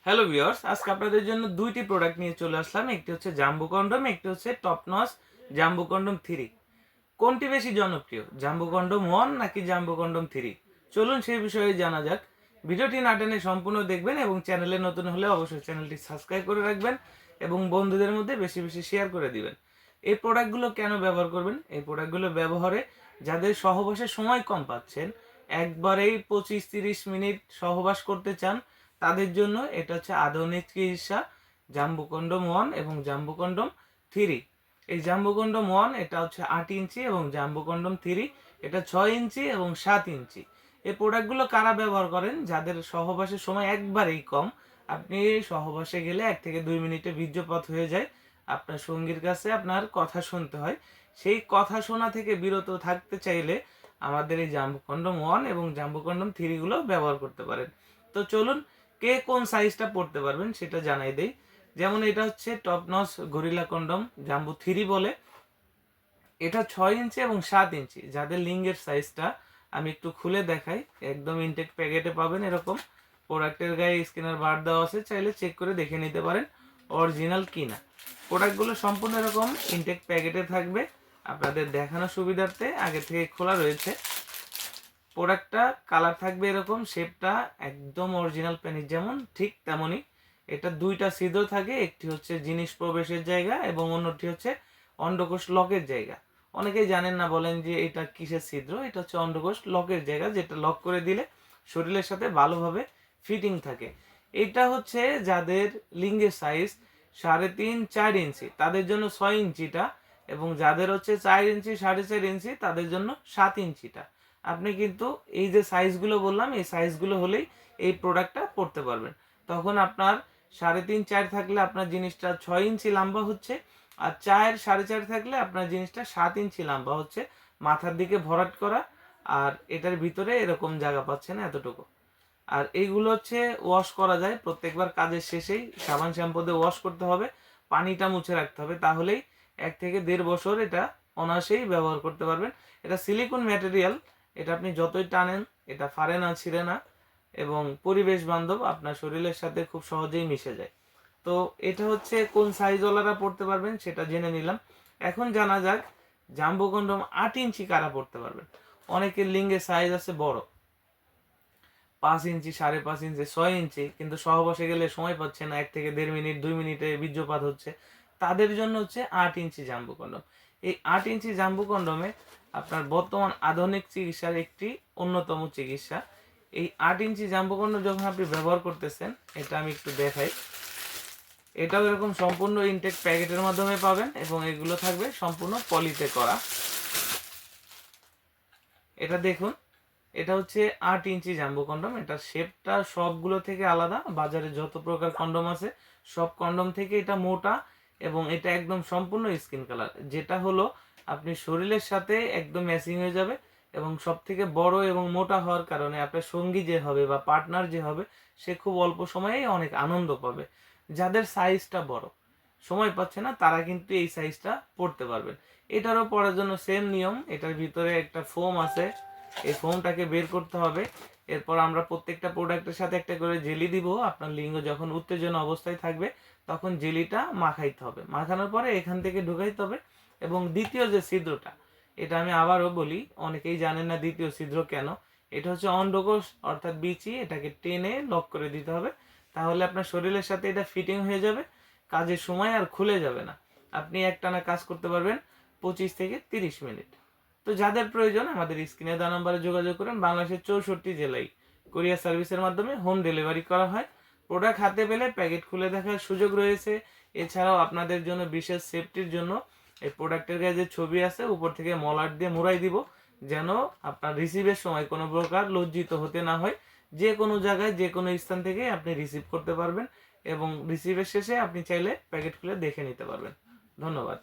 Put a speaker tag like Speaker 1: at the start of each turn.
Speaker 1: Hello viewers, আজকে আপনাদের জন্য দুইটি প্রোডাক্ট নিয়ে চলে আসলাম। একটি হচ্ছে জাম্বো কন্ডম, একটি হচ্ছে টপ নচ জাম্বো কন্ডম 3। কোনটি বেশি জনপ্রিয়, জাম্বো কন্ডম 1 নাকি জাম্বো কন্ডম 3? চলুন সেই বিষয়ে জানা যাক। ভিডিওটি না টেনে সম্পূর্ণ দেখবেন এবং চ্যানেলে নতুন হলে অবশ্যই চ্যানেলটি সাবস্ক্রাইব করে রাখবেন এবং বন্ধুদের মধ্যে বেশি বেশি শেয়ার করে দিবেন। এই প্রোডাক্টগুলো কেন ব্যবহার করবেন? এই প্রোডাক্টগুলো ব্যবহারে যাদের সহবাসের সময় কম পাচ্ছেন, একবারেই 25-30 মিনিট সহবাস করতে চান, তাদের জন্য এটা হচ্ছে আধুনিক চিকিৎসা জাম্বো কন্ডম 1 এবং জাম্বো কন্ডম 3। এই জাম্বো কন্ডম 1 এটা হচ্ছে 8 ইঞ্চি এবং জাম্বো কন্ডম 3 এটা 6 ইঞ্চি এবং 7 ইঞ্চি। এই প্রোডাক্টগুলো কারা ব্যবহার করেন? যাদের সহবাসের সময় একবারেই কম, আপনি সহবাসে গেলে 1 থেকে 2 মিনিটে বীর্যপাত হয়ে যায়, আপনার সঙ্গীর কাছে আপনার কথা শুনতে হয়। সেই কথা শোনা থেকে বিরত থাকতে চাইলে আমাদের এই জাম্বো কন্ডম 1 এবং জাম্বো কন্ডম 3 গুলো ব্যবহার করতে পারেন। তো চলুন কে কোন সাইজটা পড়তে পারবেন সেটা জানাই দেই। যেমন এটা হচ্ছে top notch gorilla condom jumbo 3 বলে। এটা 6 ইঞ্চি এবং 7 ইঞ্চি। যাদের লিঙ্গের সাইজটা আমি একটু খুলে দেখাই, একদম ইনটেক প্যাকেটে পাবেন এরকম। প্রোডাক্টের গায়ে স্ক্যানার বার দেওয়া আছে, চাইলে চেক করে দেখে নিতে পারেন অরিজিনাল কিনা। প্রোডাক্টগুলো সম্পূর্ণ এরকম ইনটেক প্যাকেটে থাকবে। আপনাদের দেখানোর সুবিধার্থে আগে থেকে খোলা রয়েছে। প্রোডাক্টটা কালার থাকবে এরকম, শেপটা একদম অরিজিনাল পেনিস যেমন ঠিক তেমনই। এটা দুইটা ছিদ্র থাকে, একটি হচ্ছে জিনিস প্রবেশের জায়গা এবং অন্যটি হচ্ছে অন্ডকোষ লকের জায়গা। অনেকেই জানেন না, বলেন যে এটা কিসের ছিদ্র। এটা হচ্ছে অন্ডকোষ লকের জায়গা, যেটা লক করে দিলে শরীরের সাথে ভালোভাবে ফিটিং থাকে। এটা হচ্ছে যাদের লিঙ্গের সাইজ 3.5-4 ইঞ্চি তাদের জন্য 6 ইঞ্চিটা, এবং যাদের হচ্ছে 4 ইঞ্চি 4.5 ইঞ্চি তাদের জন্য 7 ইঞ্চিটা। আপনি কিন্তু এই যে সাইজগুলো বললাম, এই সাইজগুলো হলেই এই প্রোডাক্টটা পড়তে পারবেন। তখন আপনার 3.5-4 থাকলে আপনার জিনিসটা 6 ইঞ্চি লম্বা হচ্ছে, আর 4-4.5 থাকলে আপনার জিনিসটা 7 ইঞ্চি লম্বা হচ্ছে। মাথার দিকে ভরাট করা, আর এটার ভিতরে এরকম জায়গা পাচ্ছেন এতটুকু। আর এইগুলো হচ্ছে ওয়াশ করা যায়, প্রত্যেকবার কাজের শেষেই সাবান শ্যাম্পু দিয়ে ওয়াশ করতে হবে, পানিটা মুছে রাখতে হবে, তাহলেই 1 থেকে 1.5 বছর এটা অনায়াসেই ব্যবহার করতে পারবেন। এটা সিলিকন ম্যাটেরিয়াল, এটা আপনি যতই টানেন এটা ফাড়ে না, ছিঁড়ে না, এবং পরিবেশ বান্ধব, আপনার শরীরের সাথে খুব সহজেই মিশে যায়। তো এটা হচ্ছে কোন সাইজওয়ালারা পড়তে পারবেন সেটা জেনে নিলাম। এখন জানা যাক জাম্বো কন্ডম 8 ইঞ্চি কারা পড়তে পারবেন। অনেকের লিঙ্গের সাইজ আছে বড়, 5 ইঞ্চি, 5.5 ইঞ্চি, 6 ইঞ্চি, কিন্তু সহবাসে গেলে সময় পাচ্ছে না, 1 থেকে 1.5 মিনিট 2 মিনিটে বীর্যপাত হচ্ছে। তাদের জন্য হচ্ছে 8 ইঞ্চি জাম্বো কন্ডম। এই 8 ইঞ্চি জাম্বো কন্ডমে আপনার বর্তমান আধুনিক চিকিৎসার একটি অন্যতম চিকিৎসা। এই 8 ইঞ্চি জাম্বো কন্ডম যখন আপনি ব্যবহার করতেছেন, এটা আমি একটু দেখাই। এটাও এরকম সম্পূর্ণ ইনটেক প্যাকেটের মাধ্যমে পাবেন এবং এগুলো থাকবে সম্পূর্ণ পলিতে করা। এটা দেখুন, এটা হচ্ছে 8 ইঞ্চি জাম্বো কন্ডম। এটা শেপটা সবগুলো থেকে আলাদা। বাজারে যত প্রকার কন্ডম আছে সব কন্ডম থেকে এটা মোটা, এবং এটা একদম সম্পূর্ণ স্কিন কালার, যেটা হলো আপনি শরীরের সাথে একদম ম্যাচিং হয়ে যাবে। এবং সব থেকে বড় এবং মোটা হওয়ার কারণে আপনার সঙ্গী যে হবে বা পার্টনার যে হবে, সে খুব অল্প সময়েই অনেক আনন্দ পাবে। যাদের সাইজটা বড়, সময় পাচ্ছে না, তারা কিন্তু এই সাইজটা পড়তে পারবেন। এটারও পড়ার জন্য সেম নিয়ম। এটার ভিতরে একটা ফোম আছে, এই ফোমটাকে বের করতে হবে। এরপর আমরা প্রত্যেকটা প্রোডাক্টের সাথে একটা করে জেলি দিব। আপনার লিঙ্গ যখন উত্তেজনা অবস্থায় থাকবে তখন জেলিটা মাখাইতে হবে, মাখানোর পরে এখান থেকে ঢুকাইতে হবে। এবং দ্বিতীয় যে ছিদ্রটা, এটা আমি আবারও বলি, অনেকেই জানেন না দ্বিতীয় ছিদ্র কেন। এটা হচ্ছে অন্ডকোষ অর্থাৎ বিচি, এটাকে টেনে লক করে দিতে হবে, তাহলে আপনার শরীরের সাথে এটা ফিটিং হয়ে যাবে, কাজের সময় আর খুলে যাবে না। আপনি একটানা কাজ করতে পারবেন 25 থেকে 30 মিনিট। তো যাদের প্রয়োজন আমাদের স্ক্রিনে দেওয়া নম্বরে যোগাযোগ করেন। বাংলাদেশের 64 জেলায় কুরিয়ার সার্ভিসের মাধ্যমে হোম ডেলিভারি করা হয়। প্রোডাক্ট হাতে পেলে প্যাকেট খুলে দেখার সুযোগ রয়েছে। এছাড়াও আপনাদের জন্য বিশেষ সেফটির জন্য এই প্রোডাক্টের গায়ে যে ছবি আছে উপর থেকে মলাট দিয়ে মুড়াই দিব, যেন আপনার রিসিভের সময় কোনো প্রকার লজ্জিত হতে না হয়। যে কোনো জায়গায় যে কোনো স্থান থেকে আপনি রিসিভ করতে পারবেন, এবং রিসিভের শেষে আপনি চাইলে প্যাকেট খুলে দেখে নিতে পারবেন। ধন্যবাদ।